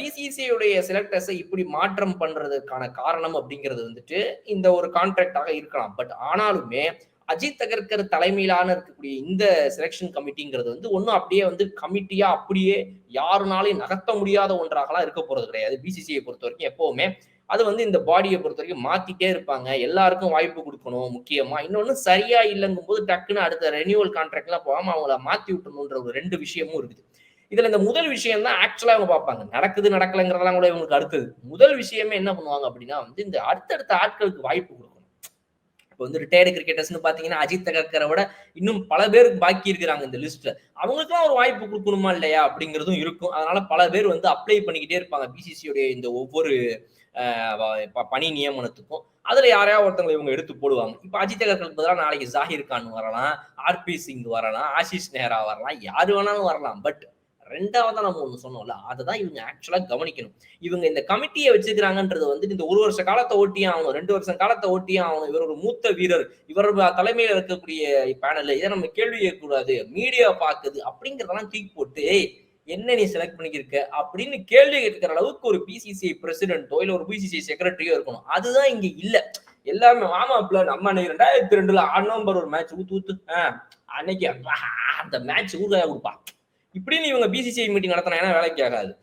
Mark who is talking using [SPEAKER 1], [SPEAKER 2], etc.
[SPEAKER 1] பிசிசிஐடைய செலக்டர்ஸை இப்படி மாற்றம் பண்றதுக்கான காரணம் அப்படிங்கிறது வந்துட்டு இந்த ஒரு கான்ட்ராக்டாக இருக்கலாம். பட் ஆனாலுமே அஜித் அகர்கர் தலைமையிலான இருக்கக்கூடிய இந்த செலெக்ஷன் கமிட்டிங்கிறது வந்து ஒன்னும் அப்படியே வந்து கமிட்டியா அப்படியே யாருனாலையும் நகர்த்த முடியாத ஒன்றாகலாம் இருக்க போறது கிடையாது. பிசிசிஐ பொறுத்த வரைக்கும் எப்பவுமே அது வந்து இந்த பாடியை பொறுத்த வரைக்கும் மாத்திட்டே இருப்பாங்க. எல்லாருக்கும் வாய்ப்பு கொடுக்கணும் முக்கியமா. இன்னொன்னு சரியா இல்லைங்கும் போது டக்குன்னு அடுத்த ரெனியூவல் கான்ட்ராக்ட் எல்லாம் போகாம அவங்கள மாத்தி விட்டணும்ன்ற ஒரு 2 விஷயமும் இருக்குது. இதுல இந்த முதல் விஷயம் தான் ஆக்சுவலா அவங்க பார்ப்பாங்க. நடக்குது நடக்கலைங்கிறதெல்லாம் கூட இவங்களுக்கு அடுத்தது. முதல் விஷயமே என்ன பண்ணுவாங்க அப்படின்னா வந்து இந்த அடுத்தடுத்த ஆட்களுக்கு வாய்ப்பு கொடுக்கணும். இப்போ வந்து ரிட்டையர்டு கிரிக்கெட்டர்ஸ்னு பாத்தீங்கன்னா அஜித் அகர்கரை விட இன்னும் பல பேருக்கு பாக்கி இருக்கிறாங்க இந்த லிஸ்ட்ல. அவங்களுக்குலாம் ஒரு வாய்ப்பு கொடுக்கணுமா இல்லையா அப்படிங்கிறதும் இருக்கும். அதனால பல பேர் வந்து அப்ளை பண்ணிக்கிட்டே இருப்பாங்க பிசிசியோடைய இந்த ஒவ்வொரு பணி நியமனத்துக்கும். அதுல யாரையாவது ஒருத்தவங்களை இவங்க எடுத்து போடுவாங்க. இப்ப அஜித் அகர்கருக்கு பதிலாக நாளைக்கு ஜாகிர் கான் வரலாம், ஆர்பி சிங் வரலாம், ஆஷிஷ் நேரா வரலாம், யாரு வேணாலும் வரலாம். பட் 2வதா நம்ம ஒண்ணு சொன்னோம்ல, அததான் இவங்க ஆக்சுவலா கவனிக்கணும். இவங்க இந்த கமிட்டியை வச்சிருக்கிறாங்கன்றது வந்து இந்த 1 வருஷ காலத்தை ஓட்டியே ஆகணும், 2 வருஷம் காலத்தை ஓட்டியே ஆகணும். இவர் ஒரு மூத்த வீரர், இவர் தலைமையில இருக்கக்கூடிய பேனல், இதை நம்ம கேள்வி கேட்கக்கூடாது, மீடியா பாக்குது அப்படிங்கறதெல்லாம் தூக்கி போட்டு என்ன நீ செலக்ட் பண்ணிருக்க அப்படின்னு கேள்வி கேட்கிற அளவுக்கு ஒரு பிசிசிஐ பிரசிடென்ட்டோ இல்ல ஒரு பிசிசிஐ செக்ரட்டரியோ இருக்கணும். அதுதான் இங்க இல்ல. எல்லாமே ஆமாப்ல நம்ம 2002ல நவம்பர் ஒரு மேட்ச் ஊத்து அன்னைக்கு அந்த மேட்ச் ஊர்காயா கொடுப்பா இப்படின்னு இவங்க பிசிசிஐ மீட்டிங் நடத்தினா வேலைக்கு ஆகாது.